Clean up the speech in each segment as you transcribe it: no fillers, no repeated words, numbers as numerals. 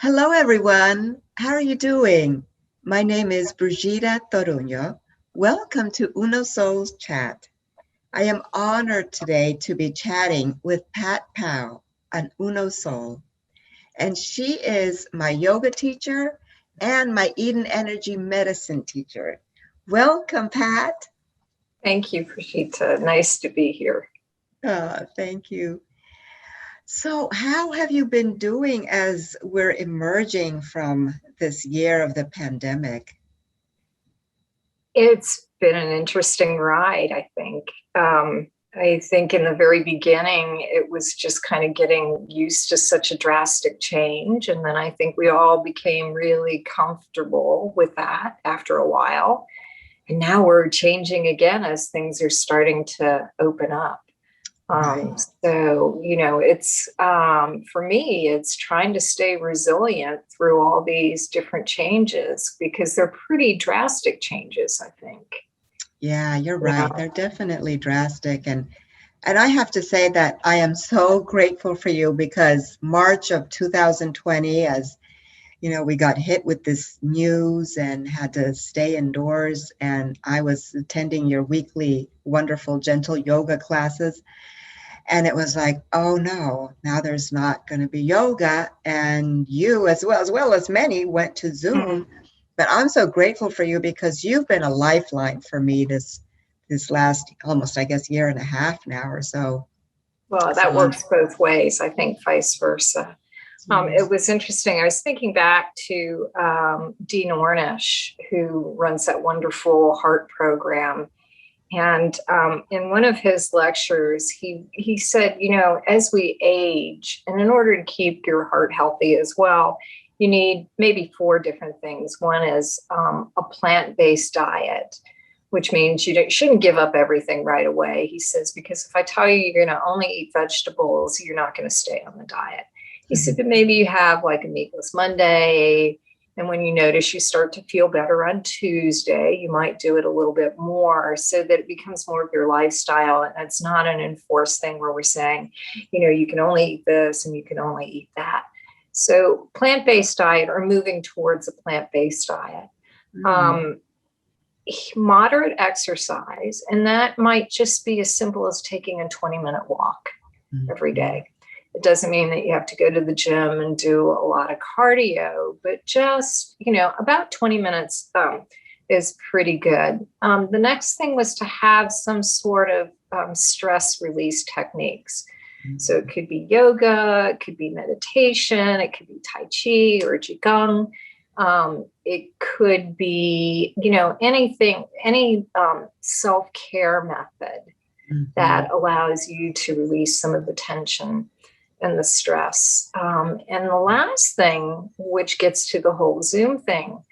Hello, everyone. How are you doing? My name is Brigida Toruño. Welcome to Uno Soul's Chat. I am honored today to be chatting with Pat Pao, an Uno Soul. And she is my yoga teacher and my Eden Energy medicine teacher. Welcome, Pat. Thank you, Brigitte. Nice to be here. Thank you. So how have you been doing as we're emerging from this year of the pandemic? It's been an interesting ride, I think. I think in the very beginning, it was just kind of getting used to such a drastic change. And then I think we all became really comfortable with that after a while. And now we're changing again as things are starting to open up. So, it's for me, it's trying to stay resilient through all these different changes because they're pretty drastic changes, I think. Yeah, you're right. They're definitely drastic. And I have to say that I am so grateful for you because March of 2020, as you know, we got hit with this news and had to stay indoors. And I was attending your weekly wonderful gentle yoga classes. And it was like, oh no, now there's not going to be yoga. And you, as well as many, went to Zoom. Mm-hmm. But I'm so grateful for you because you've been a lifeline for me this last almost, I guess, year and a half now or so. Well, that works both ways. I think vice versa. It was interesting. I was thinking back to Dean Ornish, who runs that wonderful heart program. And in one of his lectures, he said, as we age, and in order to keep your heart healthy as well, you need maybe 4 different things. One is a plant-based diet, which means you shouldn't give up everything right away. He says, because if I tell you you're going to only eat vegetables, you're not going to stay on the diet. He said, but maybe you have like a meatless Monday. And when you notice you start to feel better on Tuesday, you might do it a little bit more so that it becomes more of your lifestyle. And it's not an enforced thing where we're saying, you can only eat this and you can only eat that. So plant-based diet or moving towards a plant-based diet, moderate exercise. And that might just be as simple as taking a 20-minute walk every day. It doesn't mean that you have to go to the gym and do a lot of cardio, but just, about 20 minutes is pretty good. The next thing was to have some sort of stress release techniques. So it could be yoga, it could be meditation, it could be Tai Chi or Qigong. It could be, anything, any self-care method that allows you to release some of the tension and the stress. And the last thing, which gets to the whole Zoom thing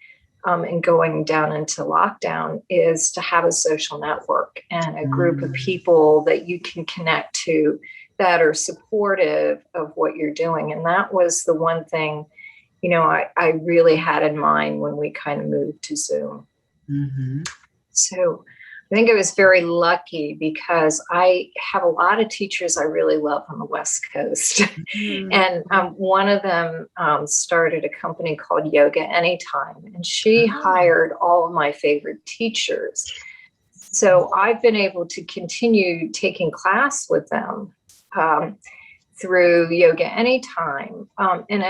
and going down into lockdown, is to have a social network and a group of people that you can connect to that are supportive of what you're doing. And that was the one thing, I really had in mind when we kind of moved to Zoom. So I think I was very lucky because I have a lot of teachers I really love on the West Coast. And one of them started a company called Yoga Anytime, and she hired all of my favorite teachers. So I've been able to continue taking class with them through Yoga Anytime. And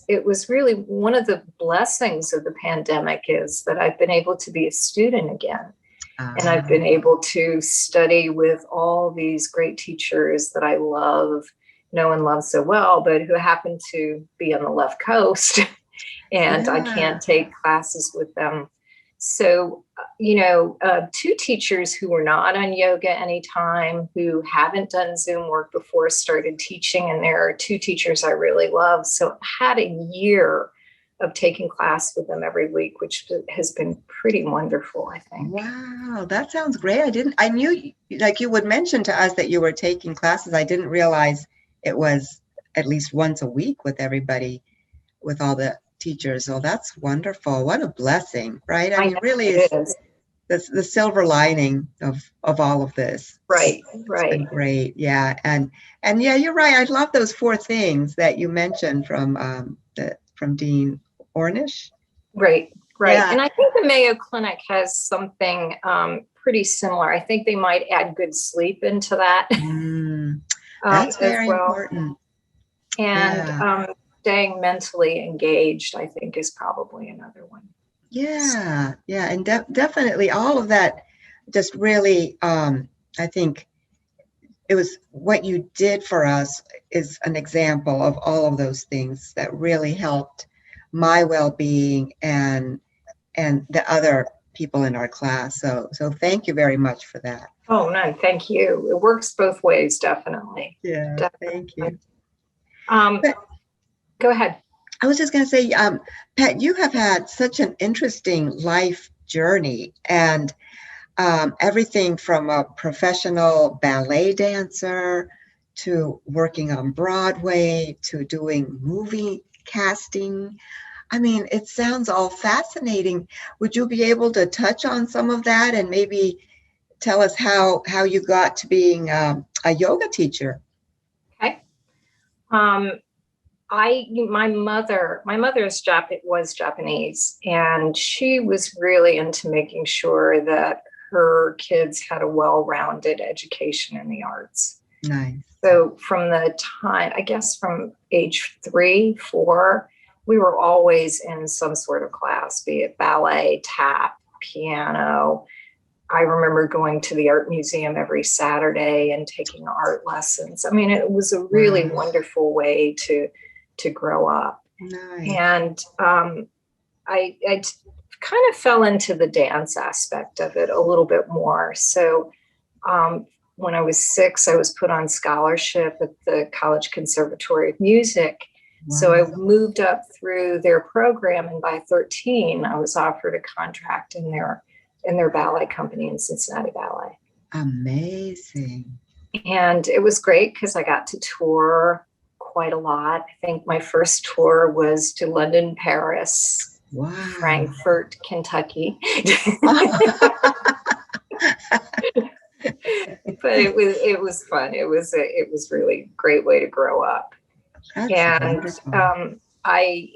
it was really one of the blessings of the pandemic is that I've been able to be a student again. And I've been able to study with all these great teachers that I love, know and love so well, but who happen to be on the left coast. And I can't take classes with them. So, 2 teachers who were not on Yoga Anytime, who haven't done Zoom work before, started teaching. And there are 2 teachers I really love. So I had a year of taking class with them every week, which has been pretty wonderful, I think. Wow, that sounds great. I knew, like you would mention to us that you were taking classes. I didn't realize it was at least once a week with everybody, with all the teachers. Oh, that's wonderful. What a blessing, right? I mean, really is the silver lining of all of this. Right. It's been great. Yeah. And yeah, you're right. I love those 4 things that you mentioned from from Dean Ornish. Right. Yeah. And I think the Mayo Clinic has something pretty similar. I think they might add good sleep into that That's as very well. important. And staying mentally engaged, I think, is probably another one. Yeah. And definitely all of that just really, I think it was what you did for us is an example of all of those things that really helped my well-being and the other people in our class. So thank you very much for that. Oh, no, thank you. It works both ways, definitely. Yeah, definitely. thank you. Go ahead. I was just going to say, Pat, you have had such an interesting life journey, and everything from a professional ballet dancer to working on Broadway to doing movie casting. I mean, it sounds all fascinating. Would you be able to touch on some of that and maybe tell us how you got to being a yoga teacher? Okay. My mother was Japanese, and she was really into making sure that her kids had a well-rounded education in the arts. Nice. So from the time, I guess from age 3, 4, we were always in some sort of class, be it ballet, tap, piano. I remember going to the art museum every Saturday and taking art lessons. I mean, it was a really wonderful way to grow up. Nice. And I kind of fell into the dance aspect of it a little bit more. So when I was 6, I was put on scholarship at the College Conservatory of Music. Wow. So I moved up through their program, and by 13, I was offered a contract in their ballet company in Cincinnati Ballet. Amazing. And it was great because I got to tour quite a lot. I think my first tour was to London, Paris, Frankfurt, Kentucky. But it was fun. It was really a great way to grow up. That's and I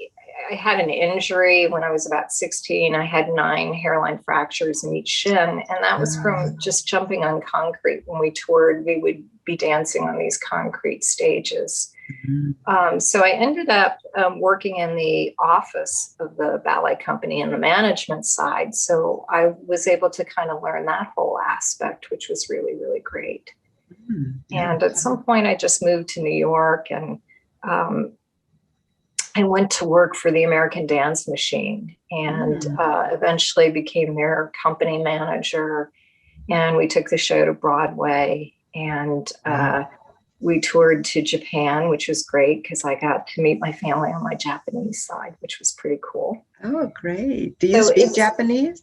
had an injury when I was about 16. I had 9 hairline fractures in each shin, and that was from just jumping on concrete. When we toured, we would be dancing on these concrete stages. Mm-hmm. So I ended up working in the office of the ballet company in the management side. So I was able to kind of learn that whole aspect, which was really, really great. Mm-hmm. And at some point, I just moved to New York, and I went to work for the American Dance Machine, and eventually became their company manager. And we took the show to Broadway, and we toured to Japan, which was great because I got to meet my family on my Japanese side, which was pretty cool. Oh, great. Do you speak Japanese?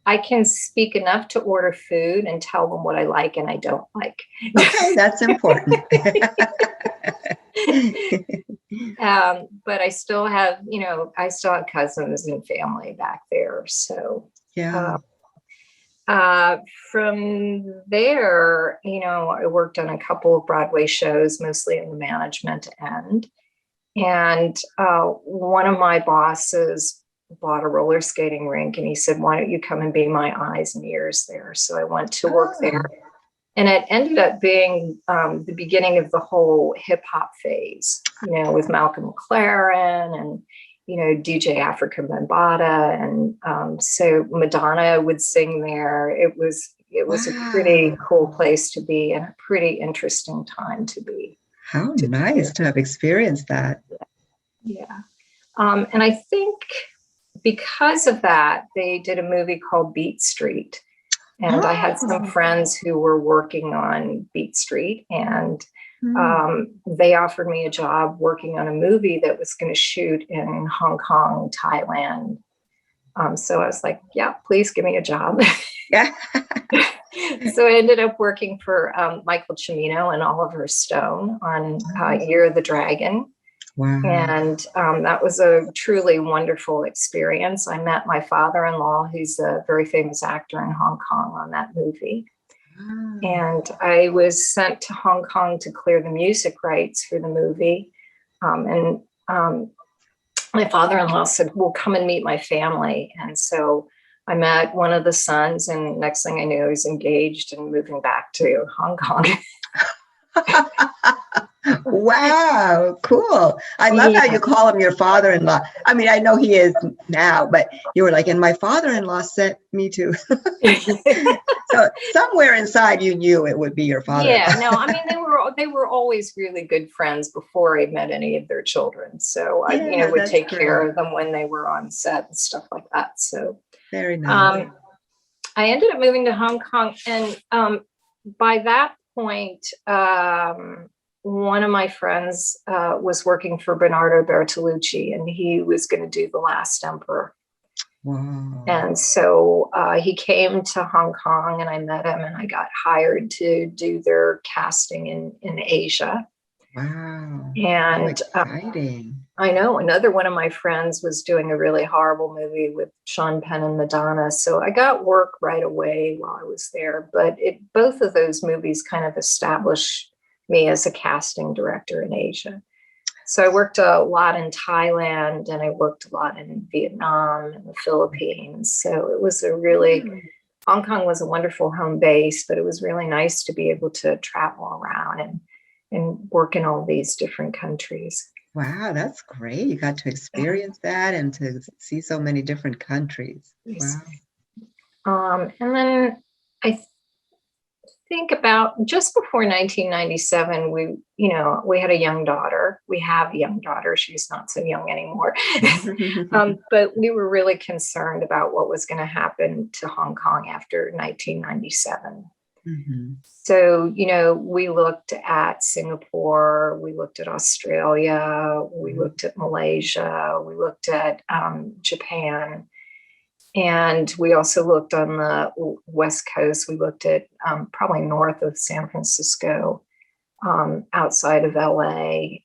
I can speak enough to order food and tell them what I like and I don't like. Okay, that's important. But I still have, cousins and family back there. So yeah. From there, I worked on a couple of Broadway shows, mostly in the management end. And one of my bosses bought a roller skating rink, and he said, "Why don't you come and be my eyes and ears there?" So I went to work there. And it ended up being the beginning of the whole hip hop phase, with Malcolm McLaren and, DJ Africa Bambaataa. And so Madonna would sing there. It was a pretty cool place to be and a pretty interesting time to be. How nice to have experienced that. Yeah. And I think because of that, they did a movie called Beat Street. And I had some friends who were working on Beat Street, and they offered me a job working on a movie that was going to shoot in Hong Kong, Thailand. So I was like, yeah, please give me a job. Yeah. So I ended up working for Michael Cimino and Oliver Stone on Year of the Dragon. Wow. And that was a truly wonderful experience. I met my father-in-law, who's a very famous actor in Hong Kong, on that movie. Wow. And I was sent to Hong Kong to clear the music rights for the movie. And my father-in-law said, well, come and meet my family. And so I met one of the sons, and next thing I knew, I was engaged and moving back to Hong Kong. Wow, cool. I love how you call him your father-in-law. I mean, I know he is now, but you were like, and my father-in-law sent me to. So somewhere inside you knew it would be your father-in-law. Yeah, no, I mean, they were always really good friends before I met any of their children. So I, would take care of them when they were on set and stuff like that. So very nice. I ended up moving to Hong Kong, and by that point, one of my friends was working for Bernardo Bertolucci, and he was going to do The Last Emperor. Wow. And so he came to Hong Kong, and I met him, and I got hired to do their casting in Asia. Wow. And exciting. I know another one of my friends was doing a really horrible movie with Sean Penn and Madonna. So I got work right away while I was there. But both of those movies kind of established me as a casting director in Asia. So I worked a lot in Thailand, and I worked a lot in Vietnam and the Philippines. So it was Hong Kong was a wonderful home base, but it was really nice to be able to travel around and work in all these different countries. Wow, that's great. You got to experience that and to see so many different countries. Wow. And then I think about just before 1997, we had a young daughter. We have a young daughter. She's not so young anymore. But we were really concerned about what was going to happen to Hong Kong after 1997. Mm-hmm. So, we looked at Singapore, we looked at Australia, we looked at Malaysia, we looked at Japan. And we also looked on the West Coast. We looked at probably north of San Francisco, outside of LA.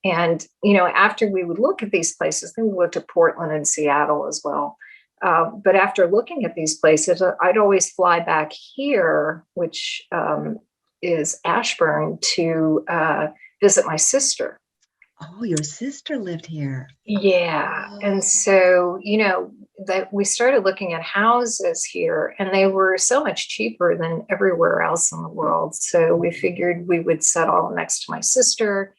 And, after we would look at these places, then we looked at Portland and Seattle as well. But after looking at these places, I'd always fly back here, which is Ashburn, to visit my sister. Oh, your sister lived here. Yeah. Oh. And so, that we started looking at houses here, and they were so much cheaper than everywhere else in the world. So we figured we would settle next to my sister.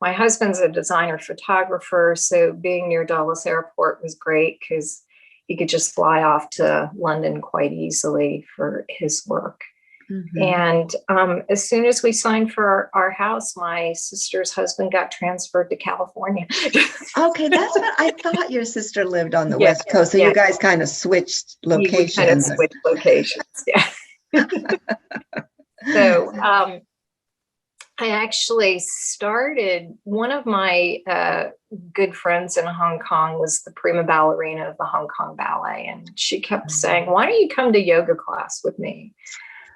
My husband's a designer photographer, so being near Dulles Airport was great because he could just fly off to London quite easily for his work. Mm-hmm. And as soon as we signed for our house, my sister's husband got transferred to California. Okay, that's what I thought. Your sister lived on the West Coast, so you guys kind of switched locations. We kind of switched locations, yeah. So I actually started, one of my good friends in Hong Kong was the prima ballerina of the Hong Kong Ballet, and she kept saying, why don't you come to yoga class with me?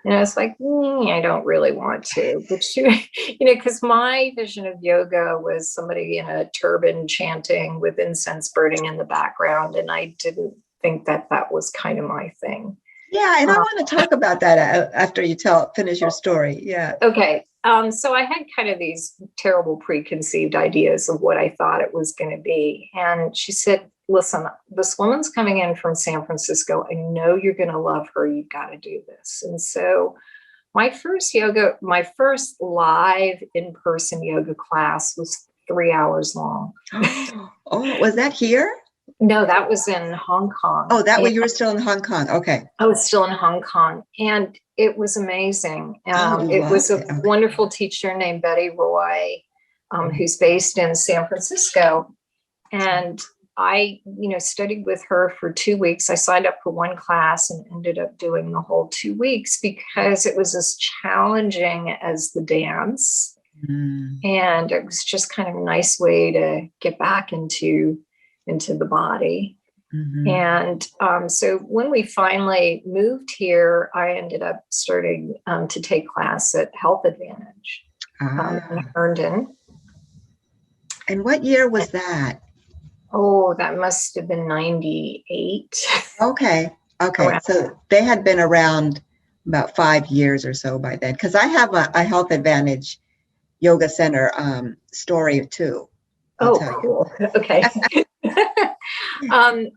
And I was like, I don't really want to, but she, because my vision of yoga was somebody in a turban chanting with incense burning in the background. And I didn't think that was kind of my thing. Yeah. And I want to talk about that after you finish your story. Yeah. Okay. So I had kind of these terrible preconceived ideas of what I thought it was going to be. And she said, listen, this woman's coming in from San Francisco. I know you're going to love her. You've got to do this. And so my first live in-person yoga class was 3 hours long. Oh, was that here? No, that was in Hong Kong. Oh, you were still in Hong Kong. Okay. I was still in Hong Kong, and it was amazing. It was a wonderful teacher named Betty Roy, who's based in San Francisco. And I, studied with her for 2 weeks. I signed up for one class and ended up doing the whole 2 weeks because it was as challenging as the dance. Mm. And it was just kind of a nice way to get back into the body. Mm-hmm. And so when we finally moved here, I ended up starting to take class at Health Advantage in Herndon. And what year was that? Oh, that must have been 98. Okay. So they had been around about 5 years or so by then. Because I have a Health Advantage yoga center story too. I'll Oh, tell you. cool. Okay.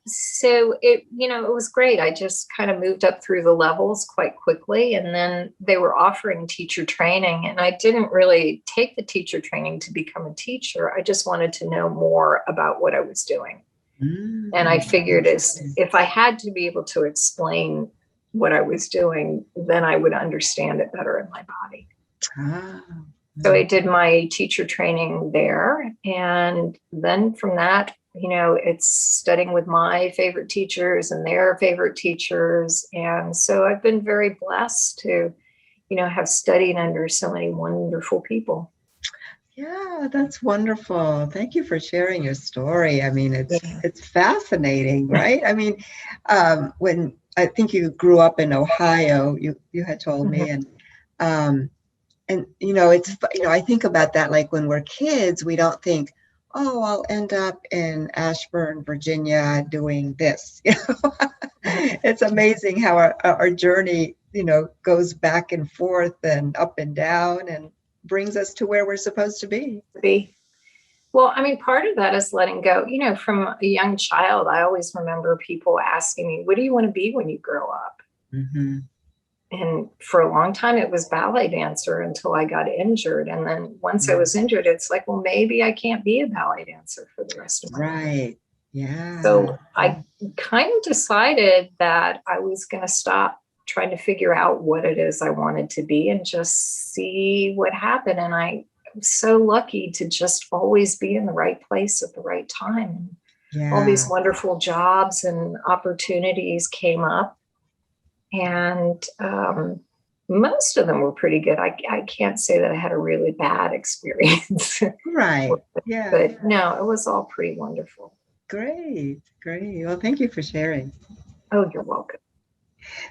So it, it was great. I just kind of moved up through the levels quite quickly. And then they were offering teacher training. And I didn't really take the teacher training to become a teacher. I just wanted to know more about what I was doing. And I figured if I had to be able to explain what I was doing, then I would understand it better in my body. Ah. So I did my teacher training there. And then from that, it's studying with my favorite teachers and their favorite teachers. And so I've been very blessed to, have studied under so many wonderful people. Yeah, that's wonderful. Thank you for sharing your story. I mean, it's fascinating, right? I mean, when I think you grew up in Ohio, you had told me, and it's I think about that, like when we're kids, we don't think, oh, I'll end up in Ashburn, Virginia, doing this. It's amazing how our journey, goes back and forth and up and down and brings us to where we're supposed to be. Well, I mean, part of that is letting go. From a young child, I always remember people asking me, what do you want to be when you grow up? Mm-hmm. And for a long time, it was ballet dancer until I got injured. And then once I was injured, it's like, well, maybe I can't be a ballet dancer for the rest of my life. Right. Yeah. So I kind of decided that I was going to stop trying to figure out what it is I wanted to be and just see what happened. And I was so lucky to just always be in the right place at the right time. Yeah. All these wonderful jobs and opportunities came up. And most of them were pretty good. I can't say that I had a really bad experience. Right. Yeah. But no, it was all pretty wonderful. Great. Well, thank you for sharing. Oh, you're welcome.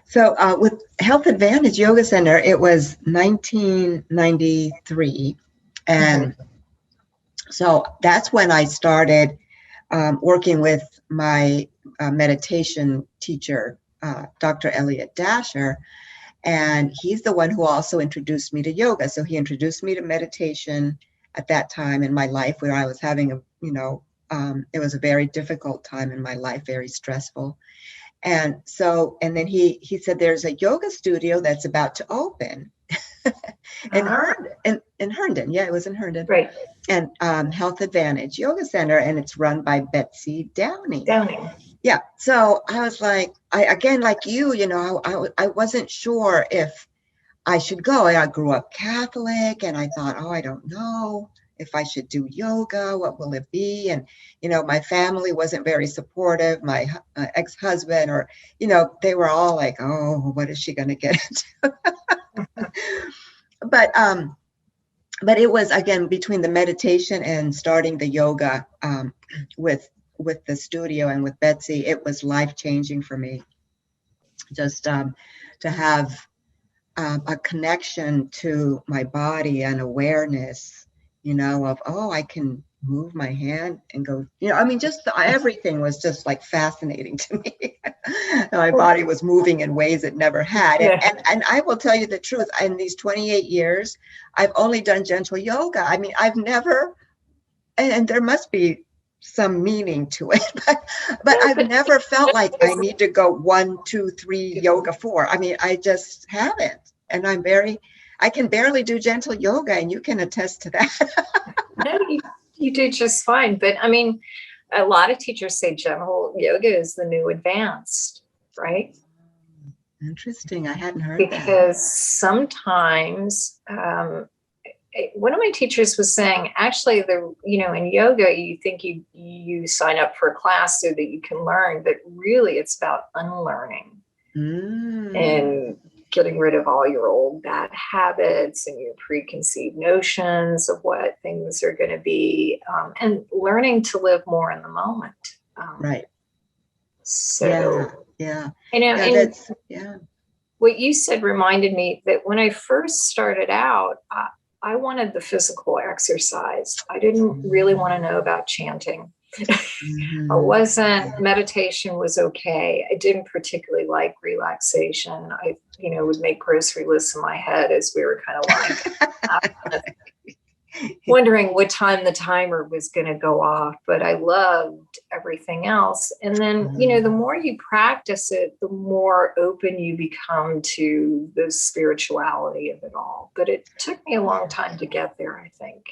So with Health Advantage Yoga Center, it was 1993. And so that's when I started working with my meditation teacher, Dr. Elliot Dasher, and he's the one who also introduced me to yoga. So he introduced me to meditation at that time in my life where I was having it was a very difficult time in my life, very stressful. And then he said, there's a yoga studio that's about to open in Herndon. Yeah, it was in Herndon. Right. And Health Advantage Yoga Center, and it's run by Betsy Downing. Yeah. So I was like, again, like you, I wasn't sure if I should go. I grew up Catholic and I thought, oh, I don't know if I should do yoga. What will it be? And, my family wasn't very supportive. My ex-husband they were all like, oh, what is she going to get into? But it was, again, between the meditation and starting the yoga with the studio and with Betsy, it was life-changing for me. Just to have a connection to my body and awareness, of, oh, I can move my hand and go, just everything was just like fascinating to me. My body was moving in ways it never had. And I will tell you the truth, in these 28 years, I've only done gentle yoga. I mean, I've never, and there must be some meaning to it, but I've never felt like I need to go 1, 2, 3 yoga 4. I mean, I just haven't. And I can barely do gentle yoga, and you can attest to that. No, you do just fine. But I mean, a lot of teachers say gentle yoga is the new advanced, right? Interesting. I hadn't heard that. Because sometimes one of my teachers was saying, actually, in yoga, you think you sign up for a class so that you can learn, but really it's about unlearning and getting rid of all your old bad habits and your preconceived notions of what things are going to be, and learning to live more in the moment. Right. So, yeah. What you said reminded me that when I first started out, I wanted the physical exercise. I didn't really want to know about chanting. Meditation was okay. I didn't particularly like relaxation. I, would make grocery lists in my head as we were kind of like, wondering what time the timer was going to go off, but I loved everything else. And then, the more you practice it, the more open you become to the spirituality of it all. But it took me a long time to get there, I think.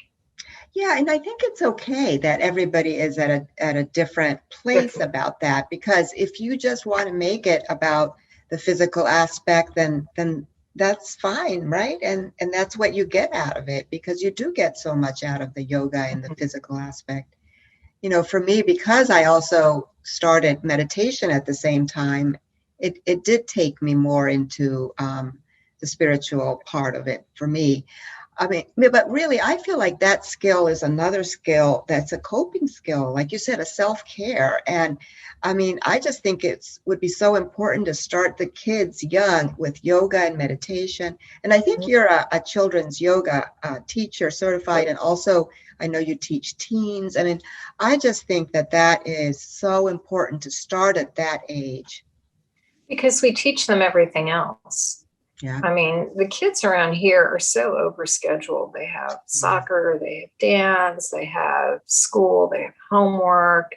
Yeah, and I think it's okay that everybody is at a different place about that, because if you just want to make it about the physical aspect, then that's fine, right? And that's what you get out of it, because you do get so much out of the yoga and the physical aspect. For me, because I also started meditation at the same time, it did take me more into the spiritual part of it for me. I mean, but really, I feel like that skill is another skill that's a coping skill, like you said, a self-care. And I mean, I just think would be so important to start the kids young with yoga and meditation. And I think you're a children's yoga teacher, certified, and also I know you teach teens. I mean, I just think that is so important to start at that age. Because we teach them everything else. Yeah. I mean, the kids around here are so overscheduled. They have soccer, they have dance, they have school, they have homework,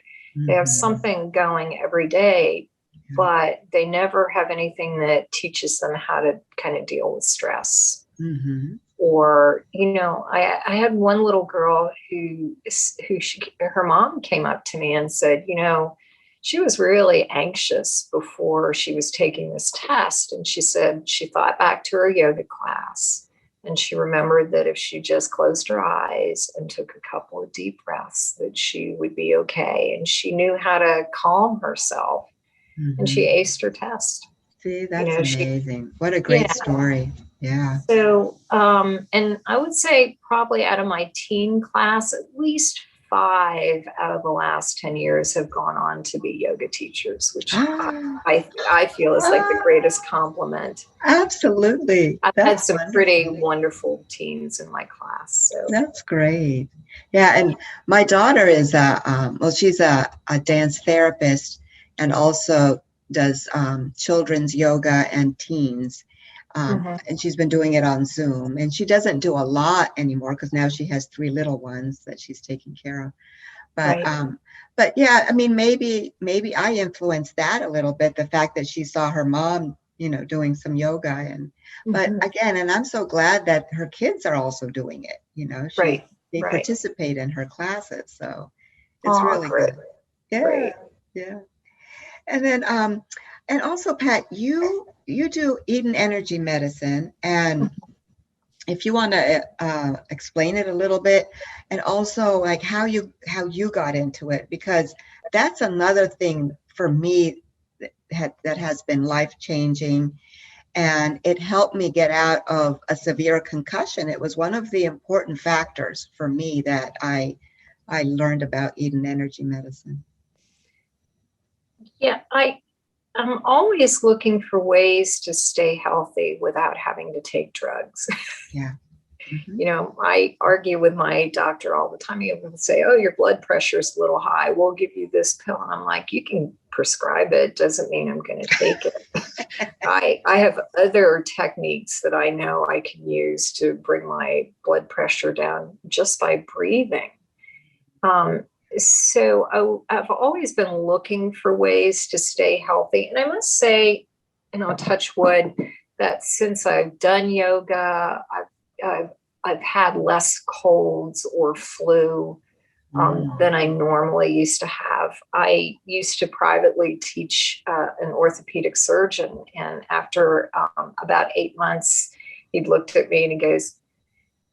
they have something going every day, but they never have anything that teaches them how to kind of deal with stress. Or, I had one little girl her mom came up to me and said, she was really anxious before she was taking this test. And she said she thought back to her yoga class, and she remembered that if she just closed her eyes and took a couple of deep breaths, that she would be okay. And she knew how to calm herself, and she aced her test. See, that's amazing. What a great story. Yeah. So, and I would say probably out of my teen class, at least 5 out of the last 10 years have gone on to be yoga teachers, which I feel is like the greatest compliment. Absolutely. I've had some pretty wonderful teens in my class. So that's great. Yeah. And my daughter is she's a dance therapist, and also does children's yoga and teens. And she's been doing it on Zoom, and she doesn't do a lot anymore because now she has 3 little ones that she's taking care of. But yeah, I mean, maybe I influenced that a little bit, the fact that she saw her mom, doing some yoga, and but again, and I'm so glad that her kids are also doing it. They participate in her classes, so it's really good. Yeah, yeah. And then and also, Pat, you do Eden energy medicine, and if you want to explain it a little bit, and also like how you got into it, because that's another thing for me that has been life-changing, and it helped me get out of a severe concussion. It was one of the important factors for me that I learned about Eden energy medicine. Yeah, I'm always looking for ways to stay healthy without having to take drugs. Yeah. I argue with my doctor all the time. He will say, "Oh, your blood pressure is a little high. We'll give you this pill." And I'm like, "You can prescribe it. Doesn't mean I'm going to take it." I have other techniques that I know I can use to bring my blood pressure down just by breathing. So I've always been looking for ways to stay healthy. And I must say, touch wood, that since I've done yoga, I've had less colds or flu than I normally used to have. I used to privately teach an orthopedic surgeon. And after about 8 months, he looked at me and he goes,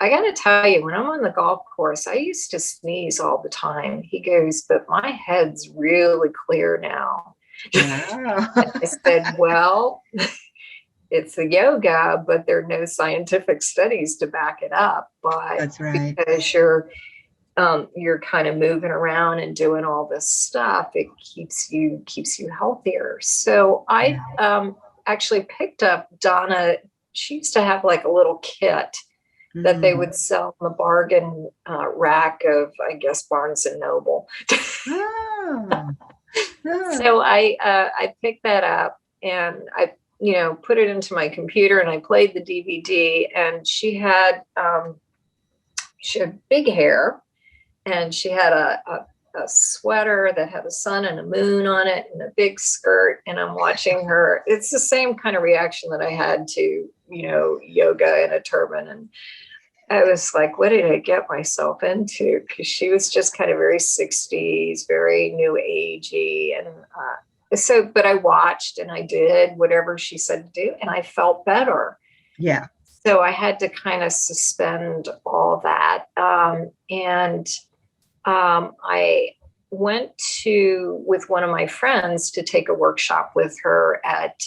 "I got to tell you, when I'm on the golf course, I used to sneeze all the time." He goes, "But my head's really clear now." Wow. I said, "Well, it's the yoga, but there are no scientific studies to back it up. But that's right. Because you're kind of moving around and doing all this stuff, it keeps you healthier." So I actually picked up Donna. She used to have like a little kit that they would sell in the bargain rack of, I guess, Barnes and Noble. So I picked that up, and I put it into my computer, and I played the DVD, and she had she had big hair, and she had a sweater that had a sun and a moon on it and a big skirt. And I'm watching her. It's the same kind of reaction that I had to, yoga in a turban. And I was like, what did I get myself into? Because she was just kind of very 60s, very new agey. And but I watched and I did whatever she said to do, and I felt better. Yeah. So I had to kind of suspend all that. I went with one of my friends to take a workshop with her at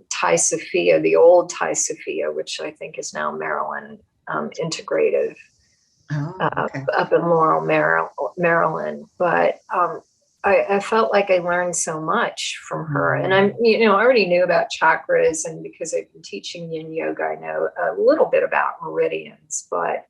Thai Sophia, the old Thai Sophia, which I think is now Maryland Integrative, okay. up in Laurel, Maryland. But I felt like I learned so much from her. And I already knew about chakras, and because I've been teaching yin yoga, I know a little bit about meridians, but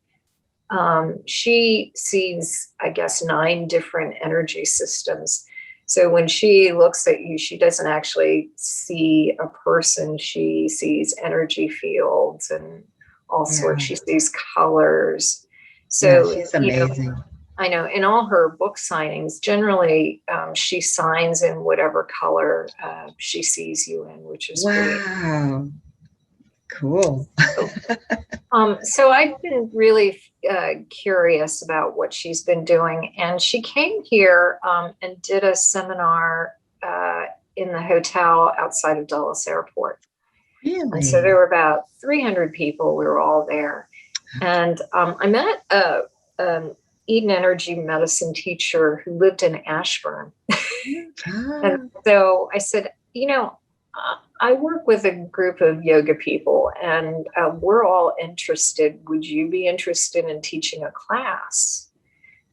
she sees, I guess, 9 different energy systems. So when she looks at you, she doesn't actually see a person. She sees energy fields and all sorts. She sees colors. So she's amazing. I know in all her book signings, generally she signs in whatever color she sees you in, which is wow. Cool. So I've been really curious about what she's been doing. And she came here and did a seminar in the hotel outside of Dulles Airport. Really? And so there were about 300 people. We were all there. And I met Eden Energy medicine teacher who lived in Ashburn. And so I said, I work with a group of yoga people, and we're all interested. Would you be interested in teaching a class?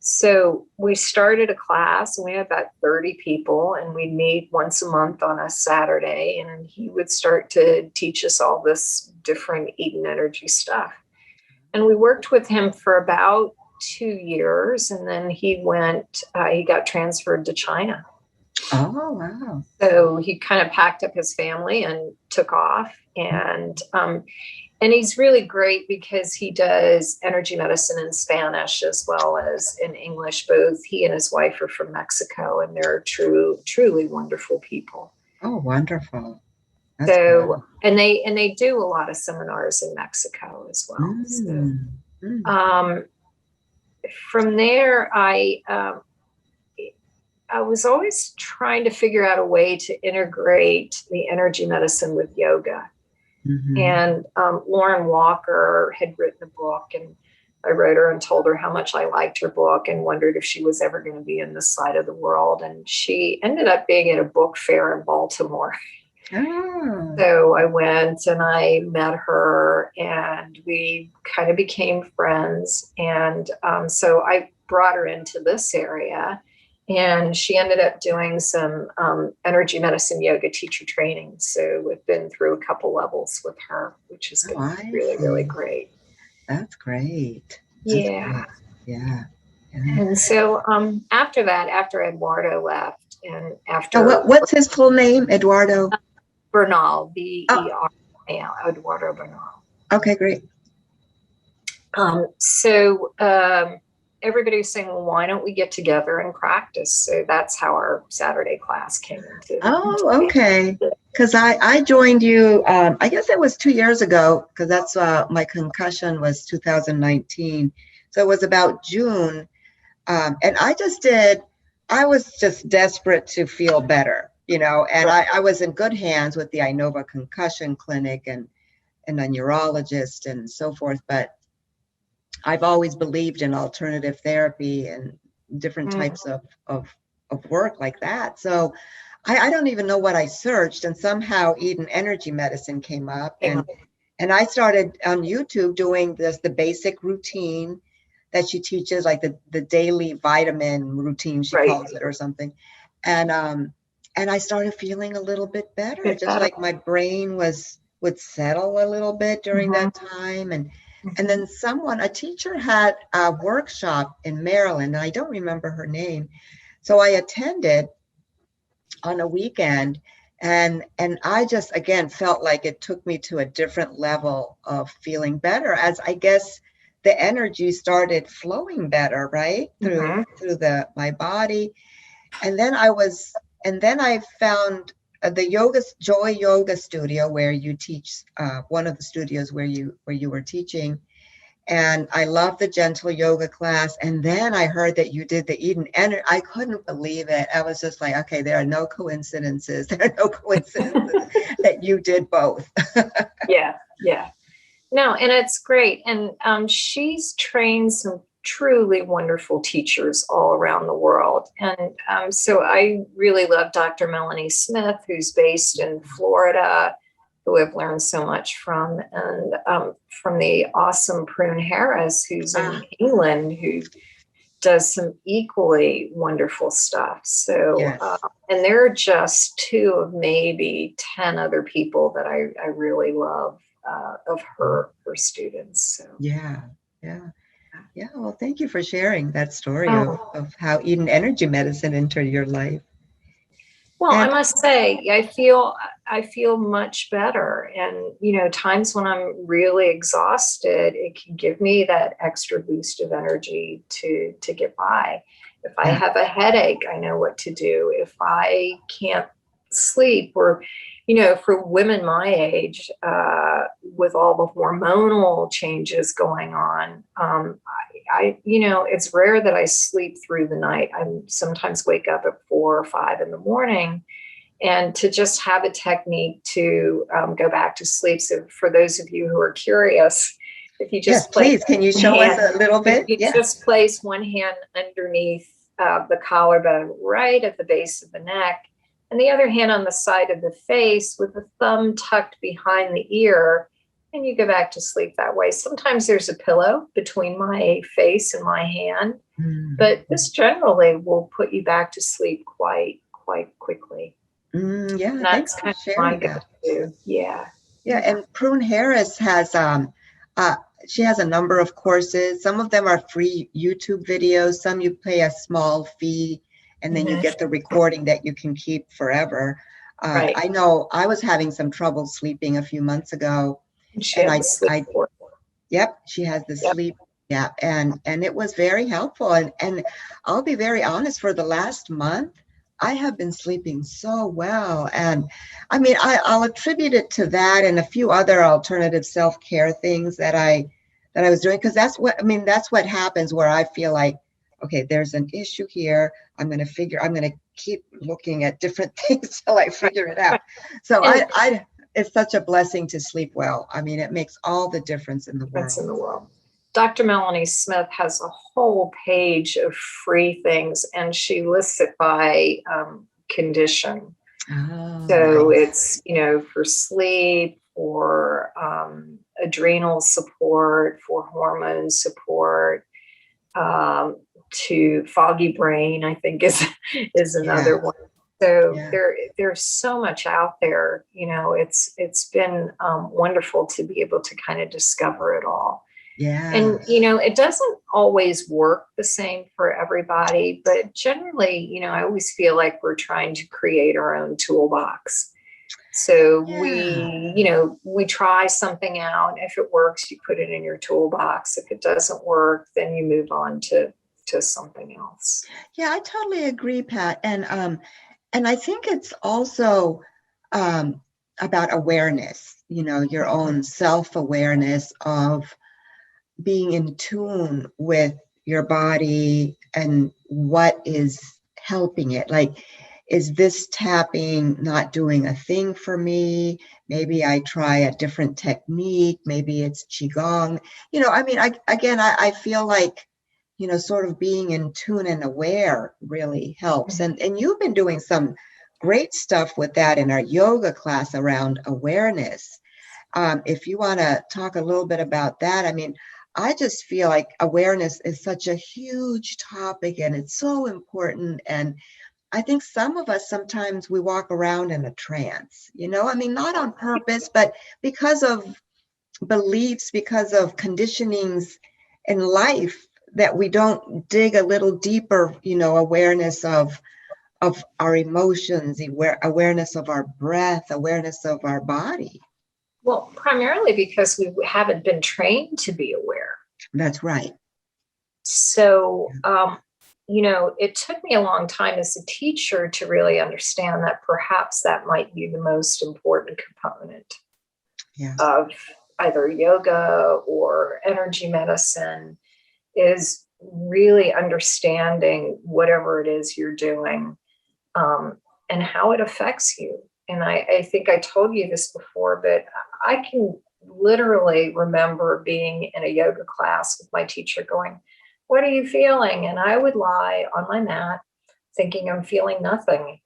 So we started a class, and we had about 30 people, and we'd meet once a month on a Saturday, and he would start to teach us all this different Eden Energy stuff. And we worked with him for about 2 years, and then he got transferred to China. Oh, wow. So he kind of packed up his family and took off. And he's really great because he does energy medicine in Spanish as well as in English. Both he and his wife are from Mexico, and they're truly wonderful people. Oh, wonderful. That's so cool. and they do a lot of seminars in Mexico as well. So, from there, I was always trying to figure out a way to integrate the energy medicine with yoga. And Lauren Walker had written a book, and I wrote her and told her how much I liked her book and wondered if she was ever going to be in this side of the world. And she ended up being at a book fair in Baltimore. Oh. So I went and I met her, and we kind of became friends. And so I brought her into this area. And she ended up doing some energy medicine yoga teacher training. So we've been through a couple levels with her, which has been really, really great. That's great. Yeah. Yeah. And so after that, after Eduardo left, and after what's his full name? Eduardo Bernal, B-E-R-N-A-L, Eduardo Bernal. Okay, great. So everybody was saying, well, why don't we get together and practice? So that's how our Saturday class came into. Oh, okay. Because I joined you, I guess it was 2 years ago, because that's my concussion was 2019. So it was about June. And I was just desperate to feel better, and I was in good hands with the Inova Concussion Clinic and a neurologist and so forth. But I've always believed in alternative therapy and different types of work like that. So I don't even know what I searched, and somehow Eden Energy Medicine came up, and I started on YouTube doing the basic routine that she teaches, like the daily vitamin routine, she calls it, or something. And I started feeling a little bit better, just like my brain would settle a little bit during that time. And then a teacher had a workshop in Maryland, and I don't remember her name. So I attended on a weekend, and I just, again, felt like it took me to a different level of feeling better, as I guess the energy started flowing better, right? Mhm. Through my body. And then I found the Joy Yoga studio where you teach, one of the studios where you were teaching. And I loved the gentle yoga class. And then I heard that you did the Eden Energy. I couldn't believe it. I was just like, okay, there are no coincidences. There are no coincidences that you did both. Yeah, yeah. No, and it's great. And she's trained some truly wonderful teachers all around the world. And so I really love Dr. Melanie Smith, who's based in Florida, who I've learned so much from, and from the awesome Prune Harris, who's in England, who does some equally wonderful stuff. So, Yes. and there are just two of maybe 10 other people that I really love of her students. So. Yeah. Well, thank you for sharing that story Oh. of how Eden Energy Medicine entered your life. Well, And I must say, I feel much better. And, times when I'm really exhausted, it can give me that extra boost of energy to get by. If I have a headache, I know what to do. If I can't sleep, or, for women my age, with all the hormonal changes going on, it's rare that I sleep through the night. I sometimes wake up at 4 or 5 in the morning, and to just have a technique to go back to sleep. So for those of you who are curious, if you just please, can you show us a little bit? You just place one hand underneath the collarbone, right at the base of the neck, and the other hand on the side of the face with the thumb tucked behind the ear. And you go back to sleep that way. Sometimes there's a pillow between my face and my hand, but this generally will put you back to sleep quite quickly. Yeah, That's thanks for kind of sharing my that. go-to. Yeah. And Prune Harris has she has a number of courses. Some of them are free YouTube videos. Some you pay a small fee, and then you get the recording that you can keep forever. Right. I know I was having some trouble sleeping a few months ago, She has sleep work. Yep, she has the sleep. Yeah, and it was very helpful. And I'll be very honest, for the last month, I have been sleeping so well. And I mean, I'll attribute it to that and a few other alternative self-care things that I was doing, because that's what happens, where I feel like, okay, there's an issue here. I'm going to keep looking at different things till I figure it out. So it's such a blessing to sleep well. I mean, it makes all the difference in the world. Dr. Melanie Smith has a whole page of free things, and she lists it by condition. So nice. It's, for sleep, for adrenal support, for hormone support, to foggy brain, I think is another one. So there's so much out there. It's been wonderful to be able to kind of discover it all. Yeah. And, it doesn't always work the same for everybody, but generally, I always feel like we're trying to create our own toolbox. So we try something out. If it works, you put it in your toolbox. If it doesn't work, then you move on to something else. Yeah, I totally agree, Pat. And I think it's also about awareness, your own self-awareness of being in tune with your body and what is helping it. Like, is this tapping not doing a thing for me? Maybe I try a different technique. Maybe it's Qigong. I feel like, sort of being in tune and aware really helps. And you've been doing some great stuff with that in our yoga class around awareness. If you want to talk a little bit about that, I mean, I just feel like awareness is such a huge topic, and it's so important. And I think some of us, sometimes we walk around in a trance, not on purpose, but because of beliefs, because of conditionings in life, that we don't dig a little deeper, awareness of our emotions, awareness of our breath, awareness of our body. Well, primarily because we haven't been trained to be aware. That's right. So, it took me a long time as a teacher to really understand that perhaps that might be the most important component of either yoga or energy medicine, is really understanding whatever it is you're doing, and how it affects you. And I think I told you this before, but I can literally remember being in a yoga class with my teacher going, "What are you feeling?" And I would lie on my mat thinking I'm feeling nothing.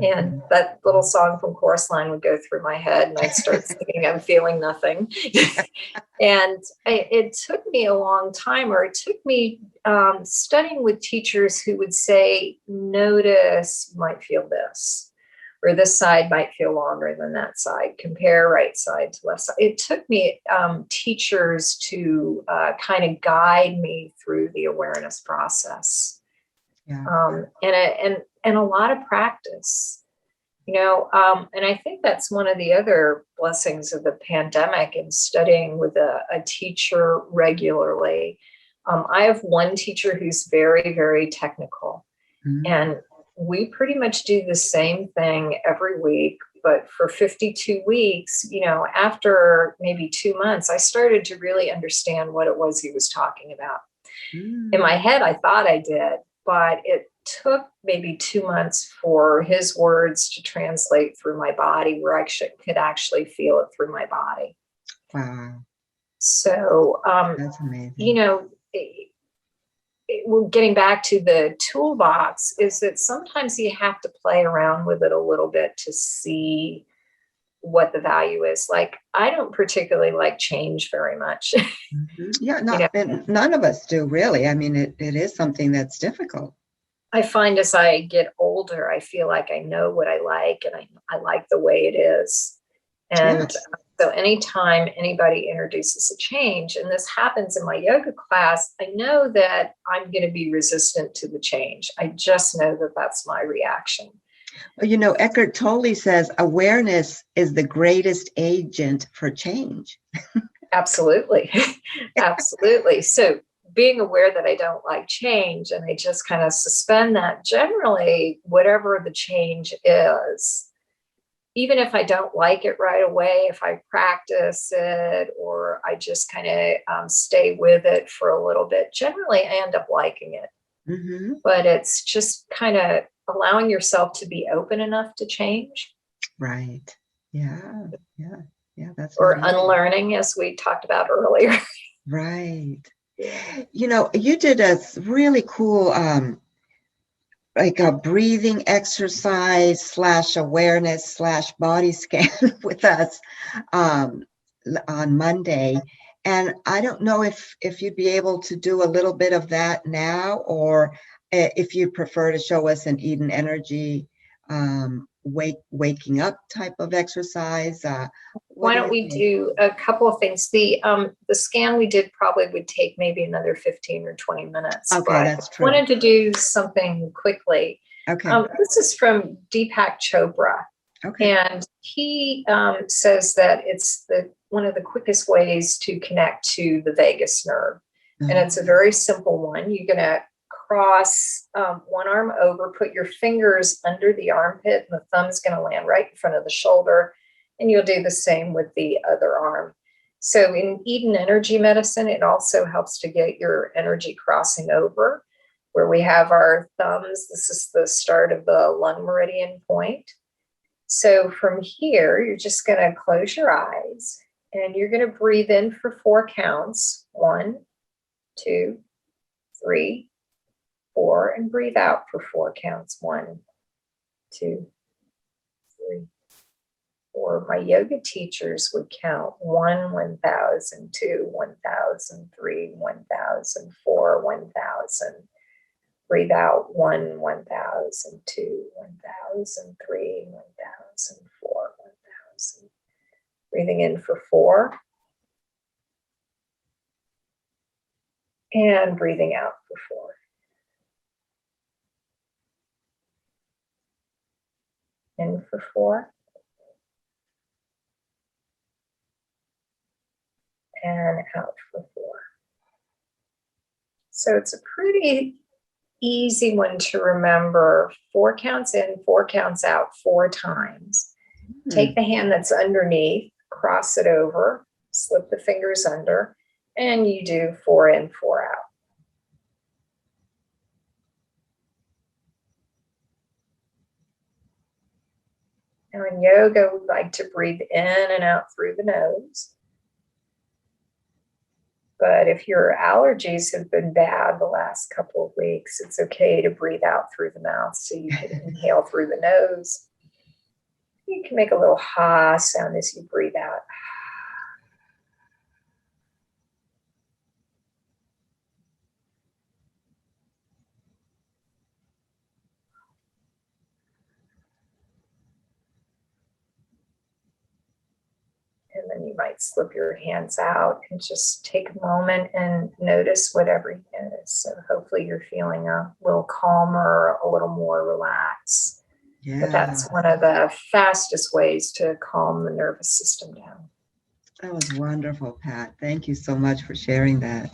And that little song from Chorus Line would go through my head, and I'd start singing, "I'm feeling nothing." And it took me a long time, or it took me studying with teachers who would say, "Notice you might feel this, or this side might feel longer than that side. Compare right side to left side." It took me teachers to kind of guide me through the awareness process. And a lot of practice, and I think that's one of the other blessings of the pandemic and studying with a teacher regularly. I have one teacher who's very, very technical, and we pretty much do the same thing every week. But for 52 weeks, after maybe 2 months, I started to really understand what it was he was talking about. In my head, I thought I did, but it took maybe 2 months for his words to translate through my body, where I could actually feel it through my body. Wow. So, That's amazing. We're getting back to the toolbox, is that sometimes you have to play around with it a little bit to see what the value is. Like, I don't particularly like change very much. Yeah, none of us do, really. I mean, it is something that's difficult. I find as I get older, I feel like I know what I like, and I like the way it is. And so anytime anybody introduces a change, and this happens in my yoga class, I know that I'm going to be resistant to the change. I just know that that's my reaction. Well, Eckhart Tolle says awareness is the greatest agent for change. Absolutely. Absolutely. So being aware that I don't like change, and I just kind of suspend that, generally, whatever the change is, even if I don't like it right away, if I practice it, or I just kind of stay with it for a little bit, generally I end up liking it. But it's just kind of allowing yourself to be open enough to change. Right. Yeah. That's or unlearning, as we talked about earlier. Right. You did a really cool like a breathing exercise / awareness / body scan with us on Monday. And I don't know if you'd be able to do a little bit of that now, or if you prefer to show us an Eden Energy waking up type of exercise. Why don't we do a couple of things? The scan we did probably would take maybe another 15 or 20 minutes. Okay, that's true. I wanted to do something quickly. Okay. This is from Deepak Chopra. Okay. And he says that it's one of the quickest ways to connect to the vagus nerve. And it's a very simple one. You're going to cross one arm over, put your fingers under the armpit, and the thumb's going to land right in front of the shoulder. And you'll do the same with the other arm. So in Eden Energy Medicine, it also helps to get your energy crossing over, where we have our thumbs. This is the start of the lung meridian point. So from here, you're just going to close your eyes, and you're going to breathe in for 4 counts. 1, 2, 3, 4, and breathe out for 4 counts. 1, 2, 3, 4. My yoga teachers would count 1, 1,000, 2, 1,000, 3, 1,000, 4, 1,000. Breathe out 1, 1,000, 2, 1,000, 3, 1,000, 4, 1,000. Breathing in for 4. And breathing out for 4. In for 4. And out for 4. So it's a pretty easy one to remember. 4 counts in, 4 counts out, 4 times. Take the hand that's underneath, cross it over, slip the fingers under, and you do 4 in, 4 out. Now in yoga, we like to breathe in and out through the nose. But if your allergies have been bad the last couple of weeks, it's okay to breathe out through the mouth. So you can inhale through the nose. You can make a little ha sound as you breathe out. And then you might slip your hands out and just take a moment and notice whatever you notice. So hopefully you're feeling a little calmer, a little more relaxed. Yeah. But that's one of the fastest ways to calm the nervous system down. That was wonderful, Pat. Thank you so much for sharing that.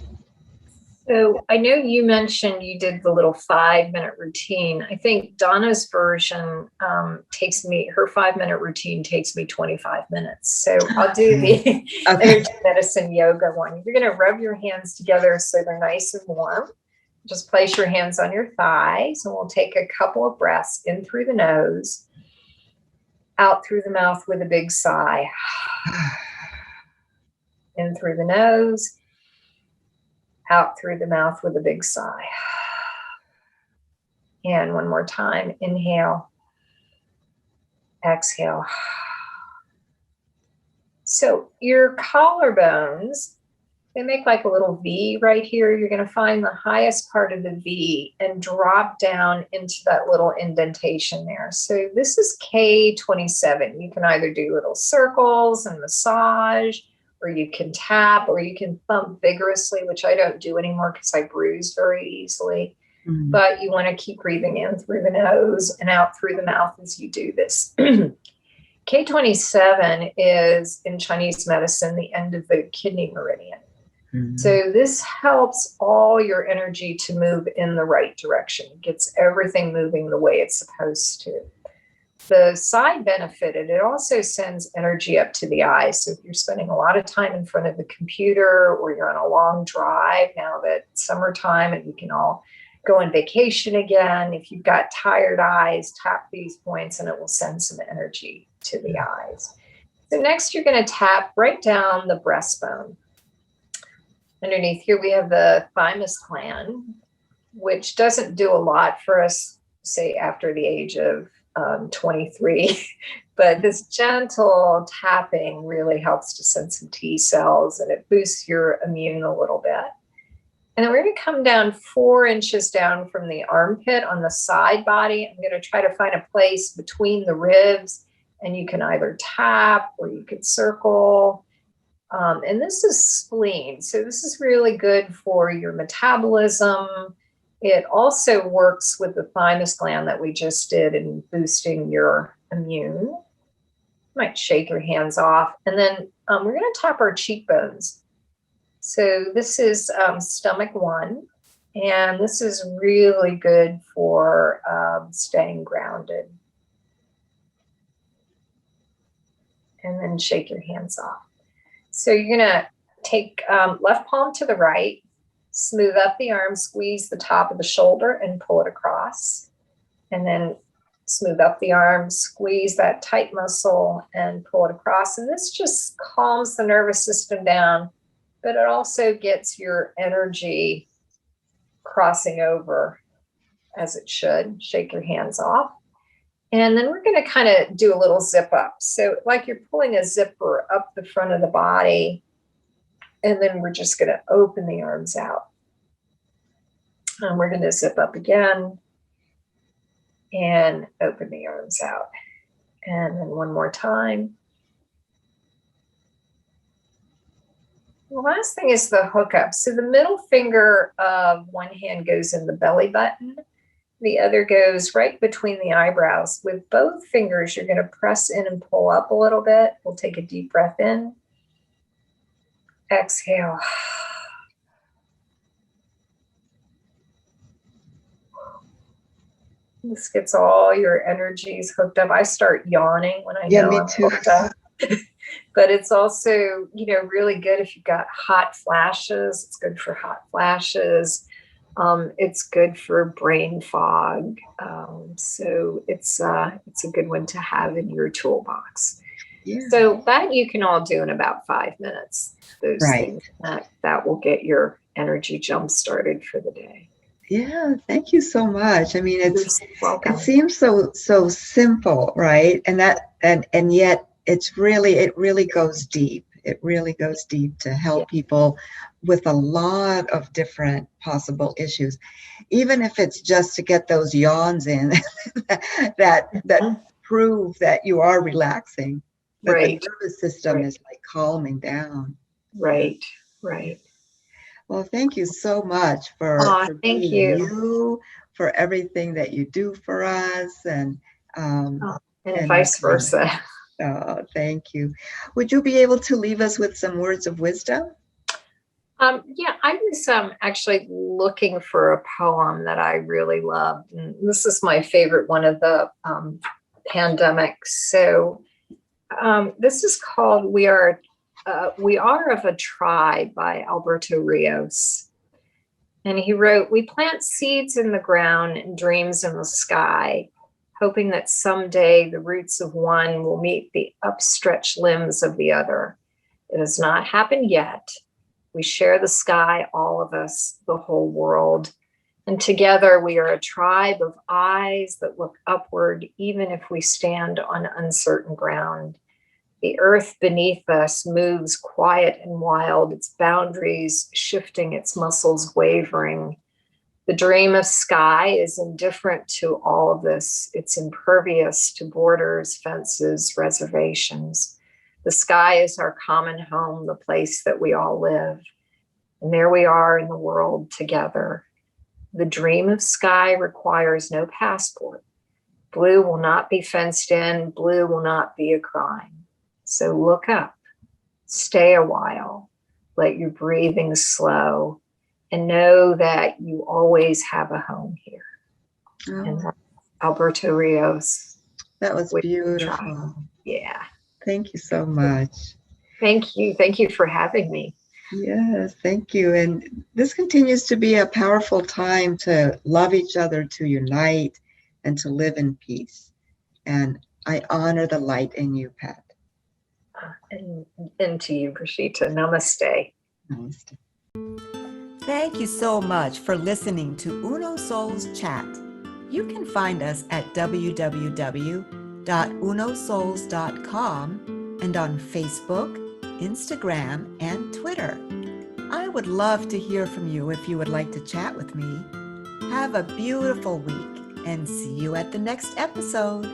So I know you mentioned you did the little 5-minute routine. I think Donna's version her 5-minute routine takes me 25 minutes. So I'll do the energy medicine yoga one. You're going to rub your hands together so they're nice and warm. Just place your hands on your thighs, and we'll take a couple of breaths in through the nose, out through the mouth with a big sigh. In through the nose, out through the mouth with a big sigh. And one more time, inhale, exhale. So your collarbones, they make like a little V right here. You're going to find the highest part of the V and drop down into that little indentation there. So this is K27. You can either do little circles and massage, or you can tap, or you can thump vigorously, which I don't do anymore because I bruise very easily. Mm-hmm. But you want to keep breathing in through the nose and out through the mouth as you do this. K27 is, in Chinese medicine, the end of the kidney meridian. Mm-hmm. So this helps all your energy to move in the right direction. It gets everything moving the way it's supposed to. The side benefit, it also sends energy up to the eyes. So if you're spending a lot of time in front of the computer, or you're on a long drive now that it's summertime and we can all go on vacation again, if you've got tired eyes, tap these points and it will send some energy to the eyes. So next you're going to tap right down the breastbone. Underneath here we have the thymus gland, which doesn't do a lot for us, say after the age of 23, but this gentle tapping really helps to send some T cells, and it boosts your immune a little bit. And then we're going to come down 4 inches down from the armpit on the side body. I'm going to try to find a place between the ribs, and you can either tap or you could circle. And this is spleen. So this is really good for your metabolism. It also works with the thymus gland that we just did in boosting your immune. You might shake your hands off. And then we're going to tap our cheekbones. So this is stomach 1. And this is really good for staying grounded. And then shake your hands off. So you're going to take left palm to the right. Smooth up the arm, squeeze the top of the shoulder and pull it across. And then smooth up the arm, squeeze that tight muscle and pull it across. And this just calms the nervous system down, but it also gets your energy crossing over as it should. Shake your hands off. And then we're going to kind of do a little zip up. So like you're pulling a zipper up the front of the body. And then we're just going to open the arms out. And we're going to zip up again and open the arms out. And then one more time. The last thing is the hookup. So the middle finger of one hand goes in the belly button. The other goes right between the eyebrows. With both fingers, you're going to press in and pull up a little bit. We'll take a deep breath in. Exhale. This gets all your energies hooked up. I start yawning when I know me I'm too. hooked up. But it's also, really good if you've got hot flashes. It's good for hot flashes. It's good for brain fog. So it's a good one to have in your toolbox. Yeah. So that you can all do in about 5 minutes. Those Right. things that will get your energy jump started for the day. Yeah, thank you so much. I mean, You're welcome. it seems so simple, right? And yet it really goes deep. It really goes deep to help people with a lot of different possible issues. Even if it's just to get those yawns in that prove that you are relaxing, that the nervous system is like calming down. Right. Well, thank you so much for being you, for everything that you do for us, and vice versa. Oh, thank you. Would you be able to leave us with some words of wisdom? I was actually looking for a poem that I really loved, and this is my favorite one of the pandemic. So this is called "We Are of a Tribe" by Alberto Rios. And he wrote, "We plant seeds in the ground and dreams in the sky, hoping that someday the roots of one will meet the upstretched limbs of the other. It has not happened yet. We share the sky, all of us, the whole world. And together we are a tribe of eyes that look upward, even if we stand on uncertain ground. The earth beneath us moves quiet and wild, its boundaries shifting, its muscles wavering. The dream of sky is indifferent to all of this. It's impervious to borders, fences, reservations. The sky is our common home, the place that we all live. And there we are in the world together. The dream of sky requires no passport. Blue will not be fenced in. Blue will not be a crime. So look up, stay a while, let your breathing slow, and know that you always have a home here. Oh. And Alberto Rios. That was beautiful. Yeah. Thank you so much. Thank you. Thank you for having me. Yes, thank you. And this continues to be a powerful time to love each other, to unite, and to live in peace. And I honor the light in you, Pat. And to you, Brigitte. Namaste. Namaste. Thank you so much for listening to Uno Souls Chat. You can find us at www.unosouls.com and on Facebook, Instagram, and Twitter. I would love to hear from you if you would like to chat with me. Have a beautiful week and see you at the next episode.